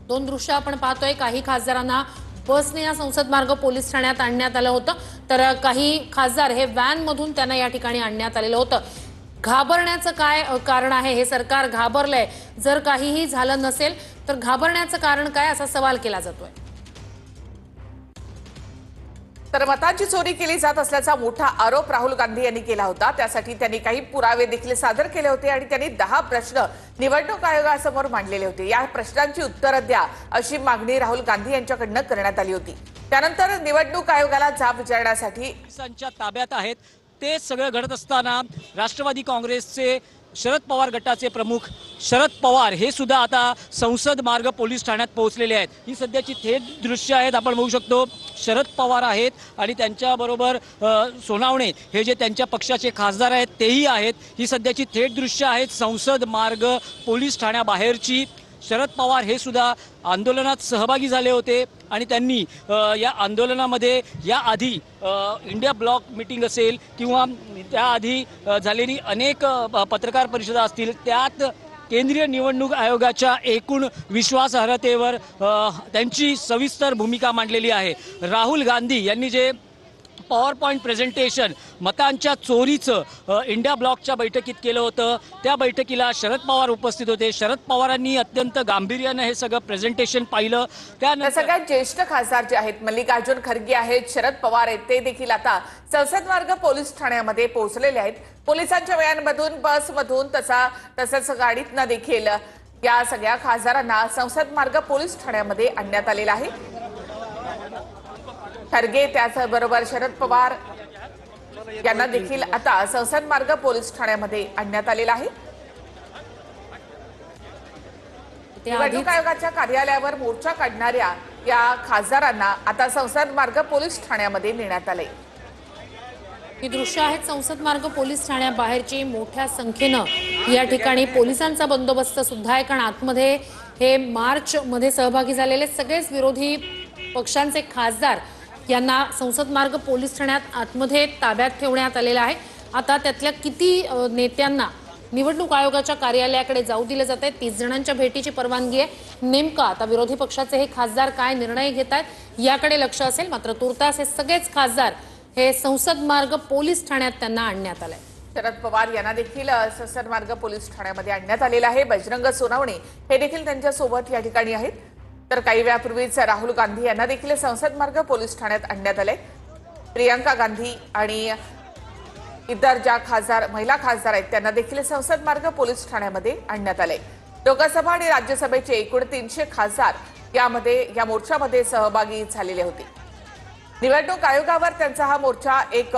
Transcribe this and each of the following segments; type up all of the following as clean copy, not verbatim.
दोन दृश्य आपण पाहतोय। काही खासदारांना बसने या संसद मार्ग पोलीस ठाण्यात आणण्यात आलं होतं, तर काही खासदार हे व्हॅन मधून त्यांना या ठिकाणी आणण्यात आलेलं होतं। घाबरण्याचं काय कारण आहे? हे सरकार घाबरलंय। जर काहीही झालं नसेल तर घाबरण्याचं कारण काय, असा सवाल केला जातोय। तर मतांची चोरी केली जात असल्याचा मोठा आरोप राहुल गांधी यांनी केला होता। त्यासाठी त्यांनी काही पुरावे देखील सादर केले होते आणि त्यांनी 10 प्रश्न निवडणूक आयोगासमोर मांडलेले होते। या प्रश्नांची उत्तरं द्या अशी मागणी राहुल गांधी यांच्याकडून करण्यात आली होती। त्यानंतर निवडणूक आयोगाला जाब विचारण्यासाठी पोलिसांच्या ताब्यात आहेत। ते सगळं घडत असताना राष्ट्रवादी काँग्रेसचे शरद पवार गटाचे प्रमुख शरद पवार हे सुद्धा आता संसद मार्ग पोलीस ठाण्यात पोहोचलेले आहेत। ही सध्याची थेट दृश्य आहेत। आपण बघू शकतो शरद पवार आहेत आणि त्यांच्याबरोबर सोनावणे हे जे त्यांच्या पक्षाचे खासदार आहेत तेही आहेत। ही सध्याची थेट दृश्य आहेत संसद मार्ग पोलीस ठाण्याबाहेरची। शरद पवार हे सुद्धा आंदोलनात सहभागी झाले होते आणि त्यांनी या आंदोलनामध्ये याआधी इंडिया ब्लॉक मीटिंग असेल किंवा त्याआधी झालेली अनेक पत्रकार परिषदा असतील, त्यात केंद्रीय निवडणूक आयोगाच्या एकूण विश्वासार्हतेवर त्यांची सविस्तर भूमिका मांडलेली आहे। राहुल गांधी यांनी जे पॉवर पॉइंट प्रेझेंटेशन मतांच्या चोरीचं इंडिया ब्लॉकच्या बैठकीत केलं होतं, त्या बैठकीला शरद पवार उपस्थित होते। शरद पवारांनी अत्यंत गांभीर्याने हे सगळं प्रेझेंटेशन पाहिलं। त्यानंतर सगळ्यात ज्येष्ठ खासदार जे आहेत मल्लिकार्जुन खरगे आहेत, शरद पवार आहेत, ते देखील आता संसद मार्ग पोलीस ठाण्यामध्ये पोहोचलेले आहेत। पोलिसांच्या व्हॅनमधून, बसमधून तसंच गाडीतनं देखील या सगळ्या खासदारांना संसद मार्ग पोलीस ठाण्यामध्ये आणण्यात आलेला आहे। खरगे त्याचबरोबर शरद पवार यांना देखील आता संसद मार्ग पोलीस ठाण्यामध्ये आणण्यात आलेला आहे। निवडणूक आयोगाच्या कार्यालयावर मोर्चा काढणाऱ्या या खासदारांना आता संसद मार्ग पोलीस ठाण्यामध्ये नेण्यात आले। ही दृश्य आहेत संसद मार्ग पोलीस ठाण्याबाहेरची। मोठ्या संख्येनं या ठिकाणी पोलिसांचा बंदोबस्त सुद्धा आहे, कारण आतमध्ये हे मार्च मध्ये सहभागी झालेले सगळेच विरोधी पक्षांचे खासदार यांना संसद मार्ग पोलीस ठाण्यात आतमध्ये ताब्यात ठेवण्यात आलेला आहे। आता त्यातल्या किती नेत्यांना निवडणूक आयोगाच्या कार्यालयाकडे जाऊ दिले जाते, 30 जणांच्या भेटीची परवानगी आहे। नेमका आता विरोधी पक्षाचे हे खासदार काय निर्णय घेत आहेत याकडे लक्ष असेल। मात्र तुर्तास हे सगळेच खासदार हे संसद मार्ग पोलीस ठाण्यात त्यांना आणण्यात आलंय। शरद पवार यांना देखील संसद मार्ग पोलीस ठाण्यामध्ये आणण्यात आलेला आहे। बजरंग सोनवणे हे देखील त्यांच्या सोबत या ठिकाणी आहेत। तर काही वेळापूर्वीच राहुल गांधी यांना देखील संसद मार्ग पोलीस ठाण्यात आणण्यात आले। प्रियंका गांधी आणि इतर ज्या महिला खासदार आहेत त्यांना देखील संसद मार्ग पोलीस ठाण्यामध्ये आणण्यात आले। लोकसभा आणि राज्यसभेचे एकूण 300 खासदार या मोर्चामध्ये सहभागी झालेले होते। निवडणूक आयोगावर त्यांचा हा मोर्चा एक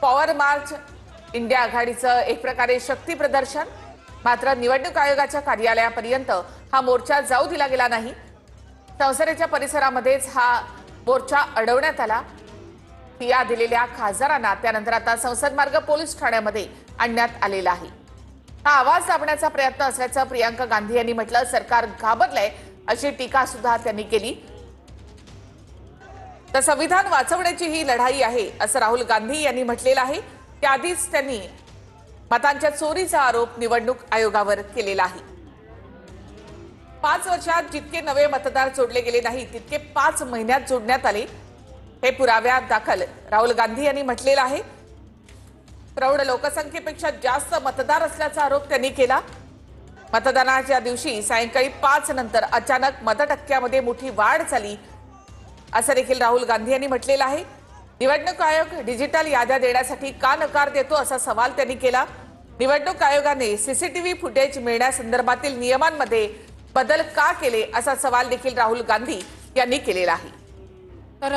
पॉवर मार्च, इंडिया आघाडीचं एक प्रकारे शक्ती प्रदर्शन। मात्र निवडणूक आयोगाच्या कार्यालयापर्यंत हा मोर्चा जाऊ दिला गेला नाही। संसदेच्या परिसरामध्येच हा मोर्चा अडवण्यात आला। फिर्याद दिलेल्या खासदारांना त्यानंतर आता संसद मार्ग पोलीस ठाण्यामध्ये आणण्यात आलेला आहे। हा आवाज दाबण्याचा प्रयत्न असल्याचं प्रियंका गांधी यांनी म्हटलं। सरकार घाबरलंय अशी टीका सुद्धा त्यांनी केली। तर संविधान वाचवण्याची ही लढाई आहे असं राहुल गांधी यांनी म्हटलेलं आहे। त्याआधीच त्यांनी मतांच्या चोरीचा आरोप निवडणूक आयोगावर केलेला आहे। 5 वर्षात जितके नवे मतदार जोडले गेले नाही तितके 5 महिन्यात जोडण्यात आले, हे पुराव्यात दाखल राहुल गांधी यांनी म्हटलेलं आहे। प्रौढ लोकसंख्येपेक्षा जास्त मतदार असल्याचा आरोप त्यांनी केला। मतदानाच्या दिवशी सायंकाळी 5 नंतर अचानक मतटक्क्यामध्ये मोठी वाढ झाली असं देखील राहुल गांधी यांनी म्हटलेलं आहे। निवडणूक आयोग डिजिटल याद्या देण्यासाठी का नकार देतो असा सवाल त्यांनी केला। निवडणूक आयोगाने सीसीटीव्ही फुटेज मिळण्यासंदर्भातील नियमांमध्ये बदल का केले असा सवाल देखील राहुल गांधी यांनी केलेला आहे। तर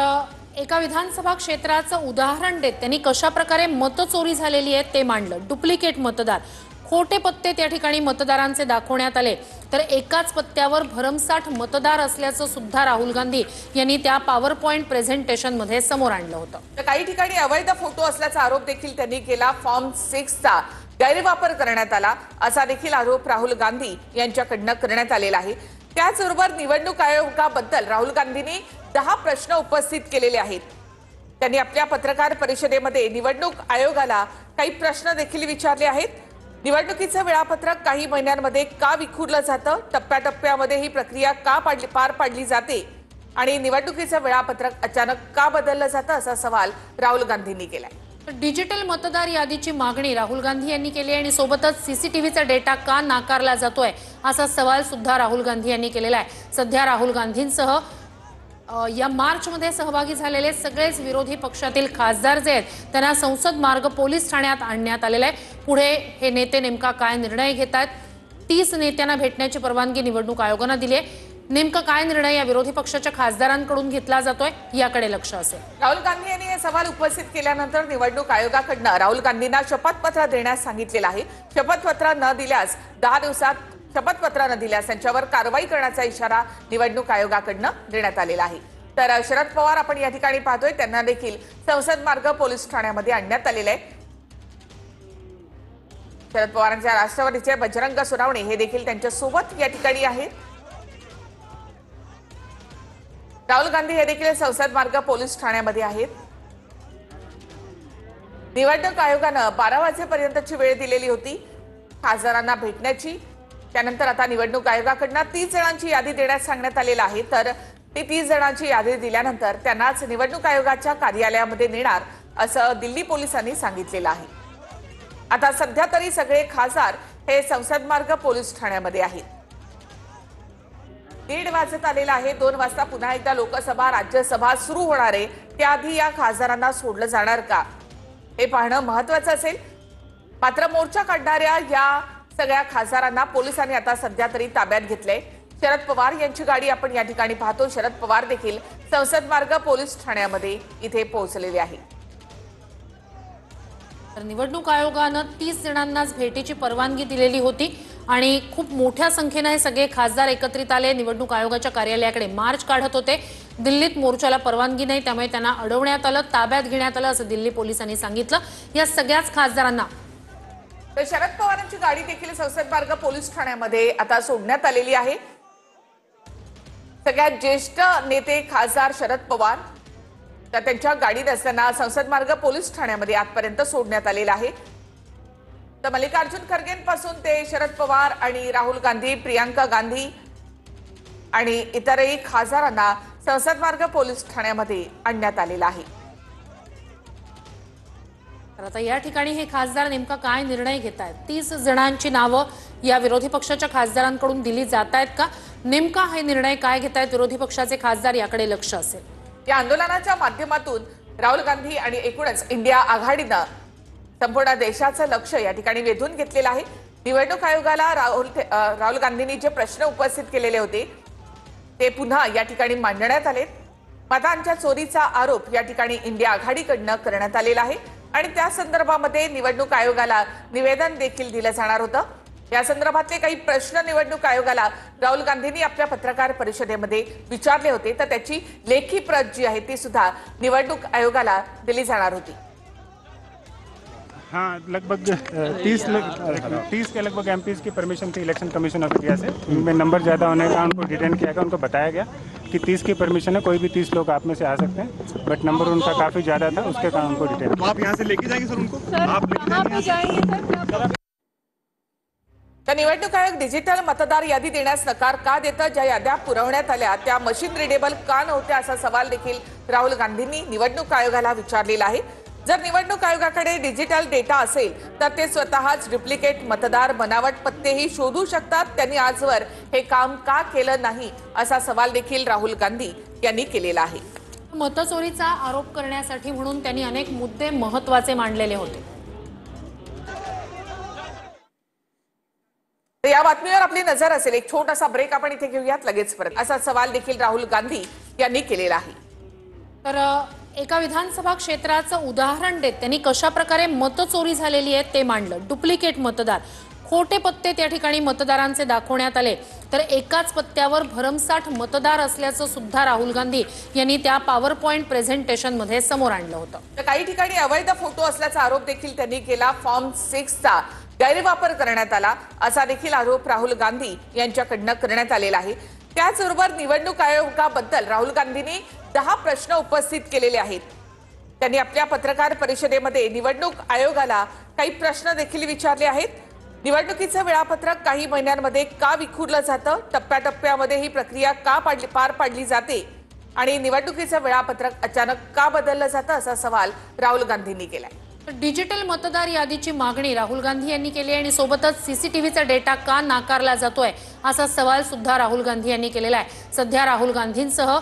एका विधानसभा क्षेत्राचं उदाहरण देत त्यांनी कशा प्रकारे मतचोरी झालेली आहे ते मांडलं। डुप्लिकेट मतदार, खोटे पत्ते त्या ठिकाणी मतदारांचे दाखवण्यात आले, तर एकाच पत्त्यावर भरमसाठ मतदार असल्याचं सुद्धा राहुल गांधी यांनी त्या पॉवर पॉइंट प्रेझेंटेशन मध्ये समोर आणलं होतं। तर काही ठिकाणी अवैध फोटो असल्याचा आरोप देखील त्यांनी केला। फॉर्म 6 चा गैरवापर करण्यात आला असा देखील आरोप राहुल गांधी यांच्याकडून करण्यात आलेला आहे। त्याचबरोबर निवडणूक आयोगाबद्दल राहुल गांधींनी 10 प्रश्न उपस्थित केलेले आहेत। त्यांनी आपल्या पत्रकार परिषदेमध्ये निवडणूक आयोगाला काही प्रश्न देखील विचारले आहेत। निवडणुकीचं वेळापत्रक काही महिन्यांमध्ये का विखुरलं जातं, टप्प्याटप्प्यामध्ये ही प्रक्रिया का पार पाडली जाते आणि निवडणुकीचं वेळापत्रक अचानक का बदललं जातं, असा सवाल राहुल गांधींनी केलाय. डिजिटल मतदार यादीची मागणी राहुल गांधी यांनी केली आणि सोबतच सीसीटीव्हीचा डेटा का नाकारला जातोय असा सवाल सुद्धा राहुल गांधी यांनी केलेला आहे. सध्या राहुल गांधींसह या मार्चमध्ये सहभागी झालेले सगळेच विरोधी पक्षातील खासदार जे आहेत त्यांना संसद मार्ग पोलीस ठाण्यात आणण्यात आलेलं आहे. पुढे हे नेते नेमका काय निर्णय घेतात, 30 नेत्यांना भेटण्याची परवानगी निवडणूक आयोगानं दिली आहे. नेमका काय निर्णय या विरोधी पक्षाच्या खासदारांकडून घेतला जातोय याकडे लक्ष असेल. राहुल गांधी यांनी हे सवाल उपस्थित केल्यानंतर निवडणूक आयोगाकडनं राहुल गांधींना शपथपत्र देण्यास सांगितलेलं आहे. शपथपत्र न दिल्यास 10 दिवसात शपथपत्र न दिल्यास त्यांच्यावर कारवाई करण्याचा इशारा निवडणूक आयोगाकडनं देण्यात आलेला आहे. तर शरद पवार आपण या ठिकाणी पाहतोय, त्यांना देखील संसद मार्ग पोलीस ठाण्यामध्ये आणण्यात आलेलं आहे. शरद पवारांच्या राष्ट्रवादीचे बजरंग सोनवणे हे देखील त्यांच्या सोबत या ठिकाणी आहेत. राहुल गांधी हे देखील संसद मार्ग पोलीस ठाण्यामध्ये आहेत. निवडणूक आयोगानं 12 वाजेपर्यंतची वेळ दिलेली होती खासदारांना भेटण्याची. त्यानंतर आता निवडणूक आयोगाकडनं 30 जणांची यादी देण्यास सांगण्यात आलेलं आहे. तर ती 30 जणांची यादी दिल्यानंतर त्यांनाच निवडणूक आयोगाच्या कार्यालयामध्ये नेणार असं दिल्ली पोलिसांनी सांगितलेलं आहे. आता सध्या तरी सगळे खासदार हे संसद मार्ग पोलीस ठाण्यामध्ये आहेत. 1:30 वाजत आलेला आहे. 2 वाजता पुन्हा एकदा लोकसभा राज्यसभा सुरू होणार आहे. त्याआधी या खासदारांना सोडलं जाणार का हे पाहणं महत्वाचं असेल. मात्र मोर्चा काढणाऱ्या या सगळ्या खासदारांना पोलिसांनी आता सध्या तरी ताब्यात घेतलंय. शरद पवार यांची गाडी आपण या ठिकाणी पाहतो. शरद पवार देखील संसद मार्ग पोलीस ठाण्यामध्ये इथे पोहोचलेले आहे. तर निवडणूक आयोगानं 30 जणांनाच भेटीची परवानगी दिलेली होती आणि खूप मोठ्या संख्येने हे सगळे खासदार एकत्रित आले. निवडणूक आयोगाच्या कार्यालयाकडे मार्च काढत होते. दिल्लीत मोर्चाला परवानगी नाही, त्यामुळे त्यांना अडवण्यात आलं, ताब्यात घेण्यात आलं असं दिल्ली पोलिसांनी सांगितलं. या सगळ्याच खासदारांना तर शरद पवारांची गाडी देखील संसद मार्ग पोलीस ठाण्यामध्ये आता सोडण्यात आलेली आहे. सगळ्यात ज्येष्ठ नेते खासदार शरद पवार तर त्यांच्या गाडीत असताना संसद मार्ग पोलीस ठाण्यामध्ये आजपर्यंत सोडण्यात आलेला आहे. तर मल्लिकार्जुन खरगेंपासून ते शरद पवार आणि राहुल गांधी, प्रियांका गांधी आणि इतरही खासदारांना संसद मार्ग पोलीस ठाण्यामध्ये आणण्यात आलेला आहे. तर आता या ठिकाणी हे खासदार नेमका काय निर्णय घेत आहेत, 30 जणांची नावं या विरोधी पक्षाच्या खासदारांकडून दिली जात आहेत का, नेमका हे निर्णय काय घेत आहेत विरोधी पक्षाचे खासदार याकडे लक्ष असेल. या आंदोलनाच्या माध्यमातून राहुल गांधी आणि एकूणच इंडिया आघाडीनं संपूर्ण देशाचं लक्ष या ठिकाणी वेधून घेतलेलं आहे. निवडणूक आयोगाला राहुल गांधींनी जे प्रश्न उपस्थित केलेले होते ते पुन्हा या ठिकाणी मांडण्यात आले. मतांच्या चोरीचा आरोप या ठिकाणी इंडिया आघाडीकडनं करण्यात आलेला आहे आणि त्या संदर्भामध्ये निवडणूक आयोगाला निवेदन देखील दिलं जाणार होतं. या संदर्भातले काही प्रश्न निवडणूक आयोगाला राहुल गांधींनी आपल्या पत्रकार परिषदेमध्ये विचारले होते. तर त्याची लेखी प्रत जी आहे ती सुद्धा निवडणूक आयोगाला दिली जाणार होती. हाँ, लगभग 30 के लगभग एमपीज़ की परमिशन थी इलेक्शन कमीशन ऑफ इंडिया से. उनमें नंबर ज़्यादा होने का उनको डिटेन किया गया. उनको बताया गया कि 30 की परमिशन है, कोई भी 30 लोग आप में से आ सकते हैं, बट नंबर उनका काफ़ी ज़्यादा था, उसके कारण उनको डिटेन. तो आप यहाँ से लेके जाएंगे सर उनको? आप लेके जाएंगे? तर निवडणूक आयोग डिजिटल मतदार यादी देण्यास नकार का देतं, ज्या याद्या पुरवण्यात आल्या त्या मशीन रिडेबल का नव्हत्या असा सवाल देखील राहुल गांधींनी निवडणूक आयोगाला विचारलेला आहे. जर निवडणूक आयोगाकडे डिजिटल डेटा असेल तर ते स्वतःच डुप्लिकेट मतदार बनावट पत्तेही शोधू शकतात. त्यांनी आजवर हे काम का केलं नाही असा सवाल देखील राहुल गांधी यांनी केलेला आहे. मतचोरीचा आरोप करण्यासाठी म्हणून त्यांनी अनेक मुद्दे महत्त्वाचे मांडलेले होते. तर या बातमीवर आपली नजर असेल. एक छोटासा ब्रेक आपण इथे घेऊयात, लगेच परत. असा सवाल देखील राहुल गांधी यांनी केलेला आहे. तर एका विधानसभा क्षेत्राचं उदाहरण देत त्यांनी कशा प्रकारे मतचोरी झालेली आहे ते मांडलं. डुप्लिकेट मतदार, खोटे पत्ते त्या ठिकाणी मतदारांचे दाखवण्यात आले. तर एकाच पत्त्यावर भरमसाठ मतदार असल्याचं सुद्धा राहुल गांधी यांनी त्या पॉवर पॉइंट प्रेझेंटेशन मध्ये समोर आणलं होतं. तर काही ठिकाणी अवैध फोटो असल्याचा आरोप देखील त्यांनी केला. फॉर्म 6चा गैरवापर करण्यात आला असा देखील आरोप राहुल गांधी यांच्याकडनं करण्यात आलेला आहे. त्याचबरोबर निवडणूक आयोगाबद्दल राहुल गांधींनी 10 प्रश्न उपस्थित केलेले आहेत. त्यांनी आपल्या पत्रकार परिषदेमध्ये निवडणूक आयोगाला काही प्रश्न देखील विचारले आहेत. निवडणुकीचं वेळापत्रक काही महिन्यांमध्ये का विखुरलं जातं, टप्प्याटप्प्यामध्ये ही प्रक्रिया का पार पाडली जाते आणि निवडणुकीचं वेळापत्रक अचानक का बदललं जातं असा सवाल राहुल गांधींनी केलाय. डिजिटल मतदार यादीची मागणी राहुल गांधी यांनी केली आहे आणि सोबतच सीसीटीव्हीचा डेटा का नाकारला जातोय असा सवाल सुद्धा राहुल गांधी यांनी केलेला आहे. सध्या राहुल गांधींसह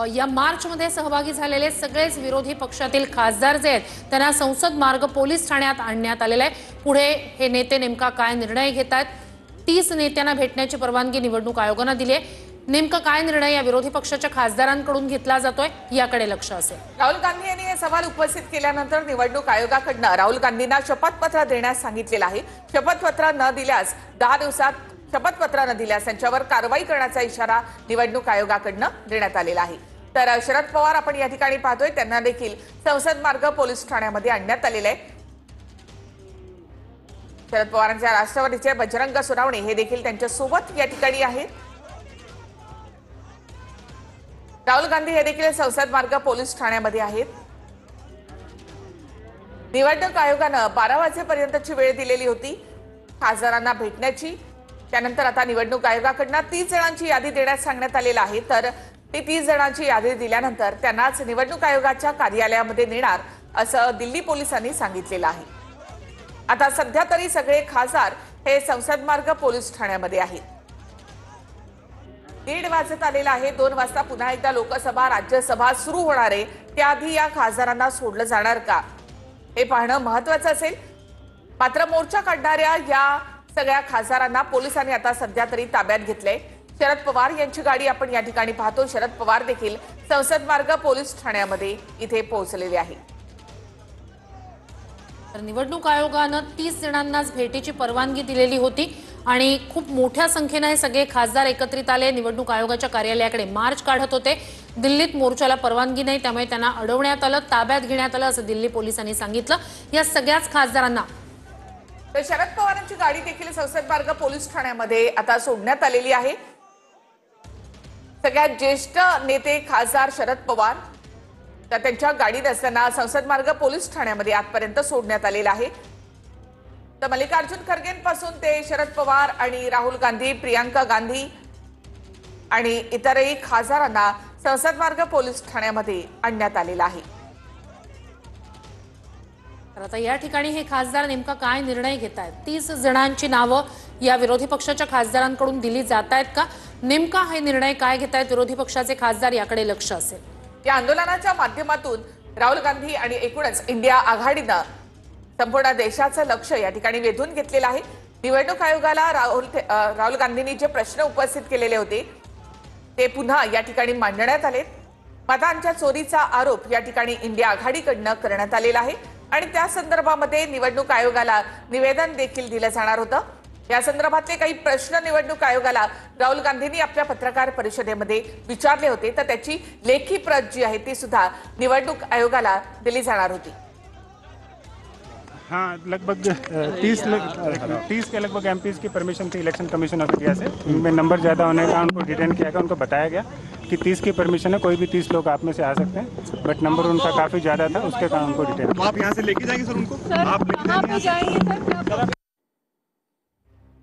या मार्चमध्ये सहभागी झालेले सगळेच विरोधी पक्षातील खासदार जे आहेत त्यांना संसद मार्ग पोलीस ठाण्यात आणण्यात आलेलं आहे. पुढे हे नेते नेमका काय निर्णय घेतात, 30 नेत्यांना भेटण्याची परवानगी निवडणूक आयोगानं दिली आहे. नेमका काय निर्णय या विरोधी पक्षाच्या खासदारांकडून घेतला जातोय याकडे लक्ष असेल. राहुल गांधी यांनी हे सवाल उपस्थित केल्यानंतर निवडणूक आयोगाकडनं राहुल गांधींना शपथपत्र देण्यास सांगितलेलं आहे. शपथपत्र न दिल्यास 10 दिवसात शपथपत्र न दिल्यास त्यांच्यावर कारवाई करण्याचा इशारा निवडणूक आयोगाकडनं देण्यात आलेला आहे. तर शरद पवार आपण या ठिकाणी पाहतोय, त्यांना देखील संसद मार्ग पोलीस ठाण्यामध्ये आणण्यात आलेलं आहे. शरद पवारांच्या राष्ट्रवादीचे बजरंग सोनवणे हे देखील त्यांच्या सोबत या ठिकाणी आहेत. राहुल गांधी हे देखील संसद मार्ग पोलीस ठाण्यामध्ये आहेत. निवडणूक आयोगानं 12 वाजेपर्यंतची वेळ दिलेली होती खासदारांना भेटण्याची. त्यानंतर आता निवडणूक आयोगाकडनं 30 जणांची यादी देण्यास सांगण्यात आलेलं आहे. तर ती 30 जणांची यादी दिल्यानंतर त्यांनाच निवडणूक आयोगाच्या कार्यालयामध्ये नेणार असं दिल्ली पोलिसांनी सांगितलेलं आहे. आता सध्या तरी सगळे खासदार हे संसद मार्ग पोलीस ठाण्यामध्ये आहेत. 1:30 वाजत आलेला आहे. 2 वाजता पुन्हा एकदा लोकसभा राज्यसभा सुरू होणार आहे. त्याआधी या खासदारांना सोडलं जाणार का हे पाहणं महत्वाचं असेल. मात्र मोर्चा काढणाऱ्या या सगळ्या खासदारांना पोलिसांनी आता सध्या तरी ताब्यात घेतलंय. शरद पवार यांची गाडी आपण या ठिकाणी पाहतो. शरद पवार देखील संसद मार्ग पोलीस ठाण्यामध्ये इथे पोहोचलेले आहे. तर निवडणूक आयोगानं 30 जणांनाच भेटीची परवानगी दिलेली होती आणि खूप मोठ्या संख्येने हे सगळे खासदार एकत्रित आले. निवडणूक आयोगाच्या कार्यालयाकडे मार्च काढत होते. दिल्लीत मोर्चाला परवानगी नाही, त्यामुळे त्यांना अडवण्यात आलं, ताब्यात घेण्यात आलं असं दिल्ली पोलिसांनी सांगितलं. या सगळ्याच खासदारांना तर शरद पवारांची गाडी देखील संसद मार्ग पोलीस ठाण्यामध्ये आता सोडण्यात आलेली आहे. सगळ्यात ज्येष्ठ नेते खासदार शरद पवार तर त्यांच्या गाडीत असताना संसद मार्ग पोलीस ठाण्यामध्ये आजपर्यंत सोडण्यात आलेला आहे. तर मल्लिकार्जुन खरगेंपासून ते शरद पवार आणि राहुल गांधी, प्रियांका गांधी आणि इतरही खासदारांना संसद मार्ग पोलीस ठाण्यामध्ये आणण्यात आलेला आहे. तर आता या ठिकाणी हे खासदार नेमका काय निर्णय घेत आहेत, 30 जणांची नावं या विरोधी पक्षाच्या खासदारांकडून दिली जात आहेत का, नेमका हे निर्णय काय घेत आहेत विरोधी पक्षाचे खासदार याकडे लक्ष असेल. या आंदोलनाच्या माध्यमातून राहुल गांधी आणि एकूणच इंडिया आघाडीनं संपूर्ण देशाचं लक्ष या ठिकाणी वेधून घेतलेलं आहे. निवडणूक आयोगाला राहुल गांधींनी जे प्रश्न उपस्थित केलेले होते ते पुन्हा या ठिकाणी मांडण्यात आले. मतांच्या चोरीचा आरोप या ठिकाणी इंडिया आघाडीकडनं करण्यात आलेला आहे आणि त्या संदर्भामध्ये निवडणूक आयोगाला निवेदन देखील दिलं जाणार होतं. या संदर्भातले काही प्रश्न निवडणूक आयोगाला राहुल गांधींनी आपल्या पत्रकार परिषदेमध्ये विचारले होते. तर त्याची लेखी प्रत जी आहे ती सुद्धा निवडणूक आयोगाला दिली जाणार होती. हाँ, लगभग 30 के लगभग एमपीज़ की परमिशन थी इलेक्शन कमीशन ऑफ इंडिया से. उनमें नंबर ज़्यादा होने का उनको डिटेन किया गया. उनको बताया गया कि 30 की परमिशन है, कोई भी 30 लोग आप में से आ सकते हैं, बट नंबर उनका काफ़ी ज़्यादा था, उसके कारण उनको डिटेन. तो आप यहाँ से लेके जाएंगे सर उनको? सर आप लेके कहाँ पे जाएंगे सर? क्या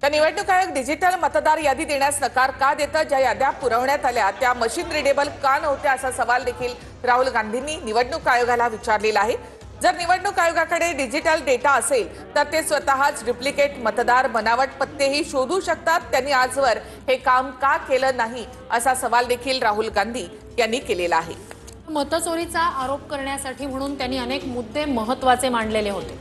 तर निवडणूक आयोग डिजिटल मतदार यादी देण्यास नकार का देतं, ज्या याद्या पुरवण्यात आल्या त्या मशीन रिडेबल का नव्हत्या असा सवाल देखील राहुल गांधींनी निवडणूक आयोगाला विचारलेला आहे. जर निवडणूक आयोगाकडे डिजिटल डेटा असेल तर ते स्वतःच डुप्लिकेट मतदार बनावट पत्तेही शोधू शकतात. त्यांनी आजवर हे काम का केलं नाही असा सवाल देखील राहुल गांधी यांनी केलेला आहे. मतचोरीचा आरोप करण्यासाठी म्हणून त्यांनी अनेक मुद्दे महत्त्वाचे मांडलेले होते.